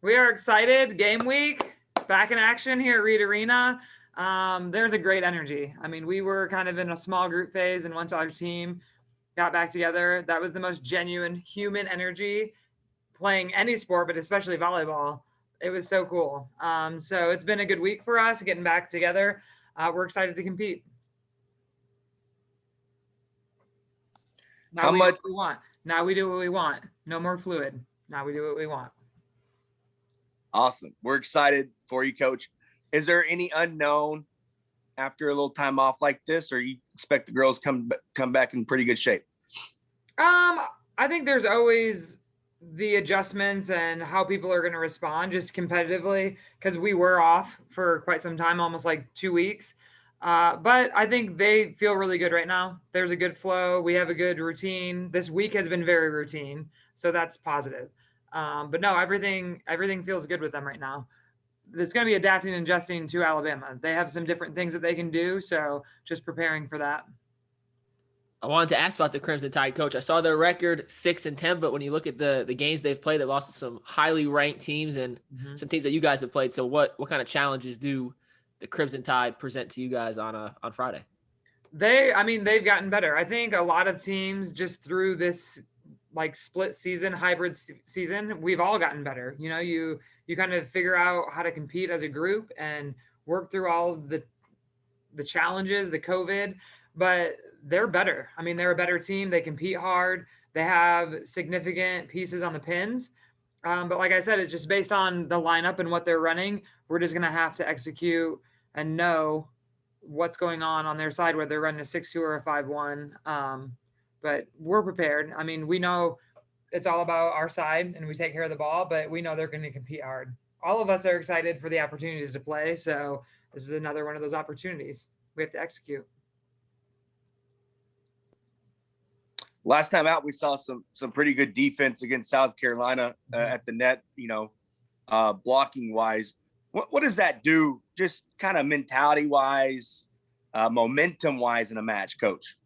We are excited. Game week, back in action here at Reed Arena. There's a great energy. I mean, we were kind of in a small group phase, and once our team got back together, that was the most genuine human energy playing any sport, but especially volleyball. It was so cool. So it's been a good week for us getting back together. We're excited to compete. Now How we do much? what we want. Now we do what we want. No more fluid. Now we do what we want. Awesome. We're excited for you, Coach. Is there any unknown after a little time off like this, or you expect the girls come back in pretty good shape? I think there's always the adjustments and how people are going to respond just competitively because we were off for quite some time, almost like 2 weeks. But I think they feel really good right now. There's a good flow. We have a good routine. This week has been very routine, so that's positive. But no, everything feels good with them right now. It's going to be adapting and adjusting to Alabama. They have some different things that they can do, so just preparing for that. I wanted to ask about the Crimson Tide, Coach. I saw their record 6-10, but when you look at the games they've played, they lost to some highly ranked teams and some teams that you guys have played. So what kind of challenges do the Crimson Tide present to you guys on Friday? They've gotten better. I think a lot of teams just through this like split season, hybrid season, we've all gotten better. You know, you kind of figure out how to compete as a group and work through all of the challenges, the COVID, but they're better. I mean, they're a better team. They compete hard. They have significant pieces on the pins. But like I said, it's just based on the lineup and what they're running. We're just going to have to execute and know what's going on their side, whether they're running a 6-2 or a 5-1. But we're prepared. I mean, we know it's all about our side and we take care of the ball, but we know they're going to compete hard. All of us are excited for the opportunities to play. So this is another one of those opportunities we have to execute. Last time out, we saw some pretty good defense against South Carolina at the net, blocking wise. What does that do just kind of mentality wise, momentum wise in a match, Coach?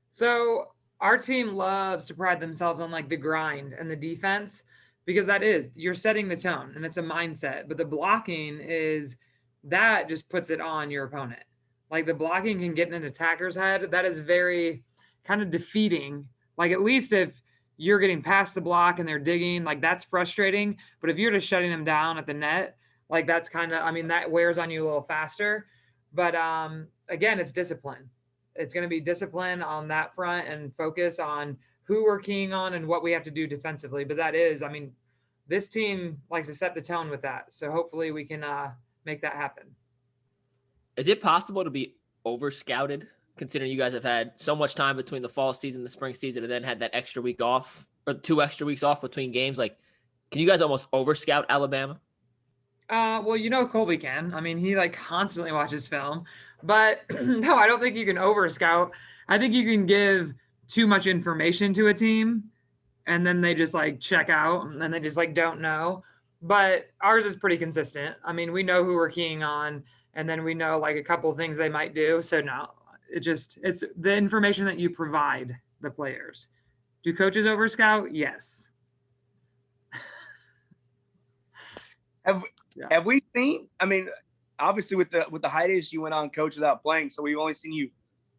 So our team loves to pride themselves on like the grind and the defense because you're setting the tone and it's a mindset. But the blocking that just puts it on your opponent. Like the blocking can get in an attacker's head. That is very kind of defeating. Like at least if you're getting past the block and they're digging, like that's frustrating. But if you're just shutting them down at the net, like that's that wears on you a little faster. But again, it's discipline. It's going to be discipline on that front and focus on who we're keying on and what we have to do defensively. But this team likes to set the tone with that. So hopefully we can make that happen. Is it possible to be over scouted, considering you guys have had so much time between the fall season, the spring season, and then had that extra week off or 2 extra weeks off between games? Like, can you guys almost over scout Alabama? Well, Colby can. I mean, he like constantly watches film, but no, I don't think you can over scout. I think you can give too much information to a team and then they just like check out and then they just like don't know. But ours is pretty consistent. I mean, we know who we're keying on and then we know like a couple of things they might do. So no, it's the information that you provide the players. Do coaches over scout? Yes. Have we seen? I mean, obviously with the hiatus you went on, Coach, without playing, so we've only seen you,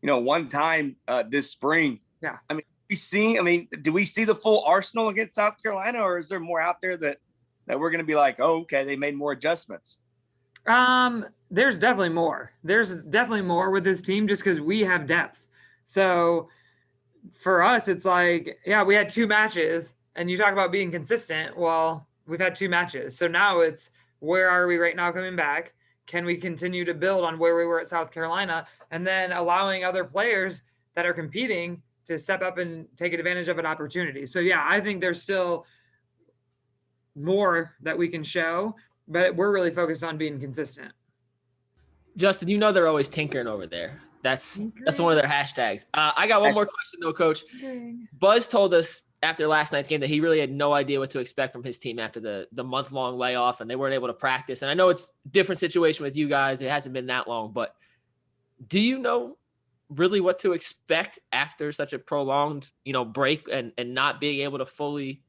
one time this spring. Yeah. I mean, do we see the full arsenal against South Carolina, or is there more out there that we're going to be like, oh, okay, they made more adjustments? There's definitely more. There's definitely more with this team just because we have depth. So for us, it's like, yeah, we had 2 matches, and you talk about being consistent. Well, we've had 2 matches. So now it's where are we right now coming back? Can we continue to build on where we were at South Carolina? And then allowing other players that are competing to step up and take advantage of an opportunity. So, yeah, I think there's still more that we can show, but we're really focused on being consistent. Justin, they're always tinkering over there. That's one of their hashtags. I got one more question, though, Coach. Buzz told us after last night's game that he really had no idea what to expect from his team after the month-long layoff, and they weren't able to practice. And I know it's a different situation with you guys. It hasn't been that long. But do you know really what to expect after such a prolonged, break and not being able to fully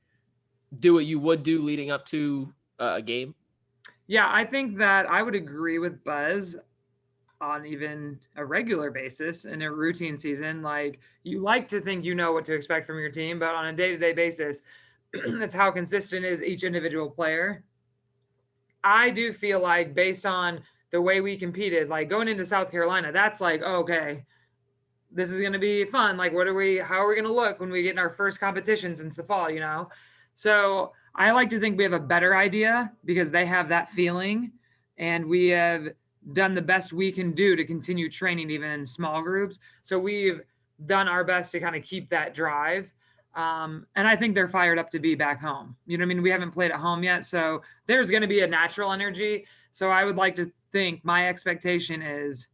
do what you would do leading up to a game? Yeah, I think that I would agree with Buzz on even a regular basis in a routine season. Like, you like to think you know what to expect from your team, but on a day-to-day basis, that's how consistent is each individual player. I do feel like based on the way we competed, like going into South Carolina, that's like, oh, okay, this is going to be fun. Like, how are we going to look when we get in our first competition since the fall, you know? So I like to think we have a better idea because they have that feeling, and we have done the best we can do to continue training even in small groups. So we've done our best to kind of keep that drive. And I think they're fired up to be back home. You know what I mean? We haven't played at home yet. So there's going to be a natural energy. So I would like to think my expectation is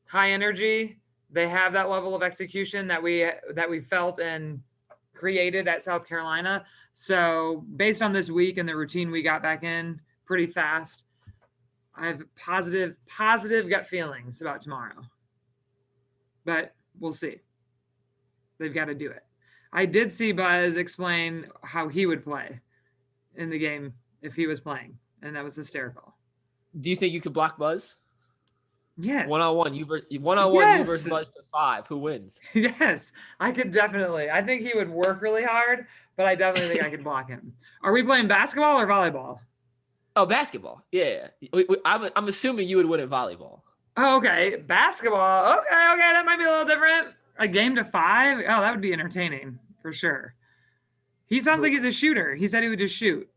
high energy. They have that level of execution that we felt and created at South Carolina. So based on this week and the routine we got back in pretty fast, I have positive gut feelings about tomorrow. But we'll see. They've got to do it. I did see Buzz explain how he would play in the game if he was playing, and that was hysterical. Do you think you could block Buzz? Yes. One-on-one, you versus Buzz to 5. Who wins? Yes, I could definitely. I think he would work really hard, but I definitely think I could block him. Are we playing basketball or volleyball? Oh, basketball. Yeah. I'm assuming you would win at volleyball. Oh, okay. Basketball. Okay. That might be a little different. A game to 5? Oh, that would be entertaining for sure. He sounds like he's a shooter. He said he would just shoot.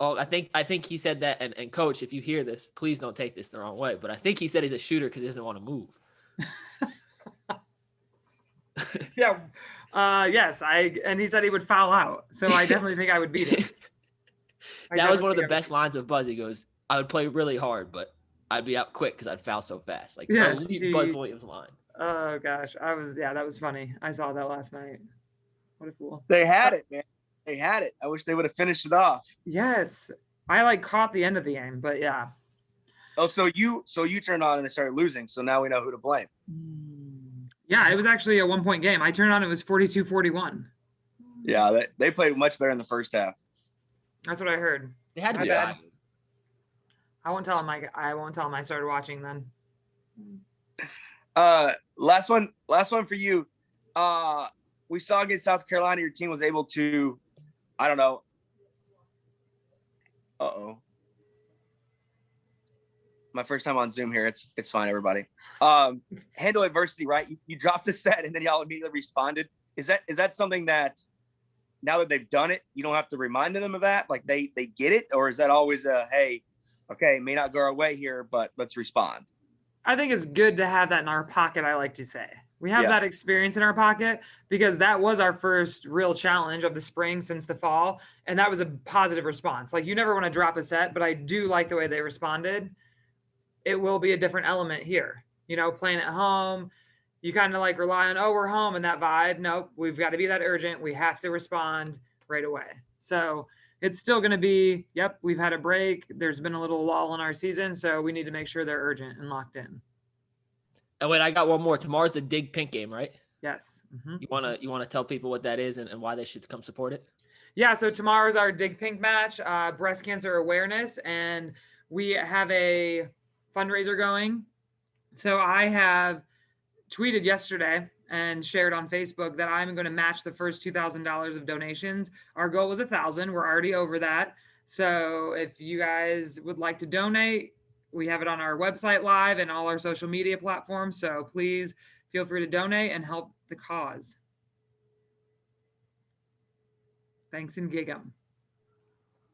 Oh, I think he said that. And coach, if you hear this, please don't take this the wrong way. But I think he said he's a shooter because he doesn't want to move. Yeah. Yes. And he said he would foul out. So I definitely think I would beat him. That was one of the best lines of Buzz. He goes, I would play really hard, but I'd be out quick because I'd foul so fast. Like, yes, Buzz Williams line. Oh gosh, that was funny. I saw that last night. What a fool. They had it, man. They had it. I wish they would have finished it off. Yes. I caught the end of the game, but yeah. Oh, so you turned on and they started losing. So now we know who to blame. Yeah, it was actually a 1-point game. I turned on, it was 42-41. Yeah, they played much better in the first half. That's what I heard. They had to be. I won't tell him I started watching then. Last one for you. We saw against South Carolina, your team was able to, I don't know. My first time on Zoom here. It's fine, everybody. Handle adversity, right? You dropped a set and then y'all immediately responded. Is that something that now that they've done it, you don't have to remind them of that? Like they get it? Or is that always hey, okay, may not go our way here, but let's respond? I think it's good to have that in our pocket, I like to say. We have that experience in our pocket because that was our first real challenge of the spring since the fall. And that was a positive response. Like, you never want to drop a set, but I do like the way they responded. It will be a different element here. You know, playing at home, you kind of rely on, we're home, and that vibe. Nope, we've got to be that urgent. We have to respond right away. So it's still going to be, we've had a break. There's been a little lull in our season, so we need to make sure they're urgent and locked in. Oh, wait, I got one more. Tomorrow's the Dig Pink game, right? Yes. Mm-hmm. You wanna tell people what that is and why they should come support it? Yeah, so tomorrow's our Dig Pink match, breast cancer awareness, and we have a fundraiser going. So I have tweeted yesterday and shared on Facebook that I'm going to match the first $2,000 of donations. Our goal was 1,000. We're already over that. So if you guys would like to donate, we have it on our website live and all our social media platforms. So please feel free to donate and help the cause. Thanks and gig 'em.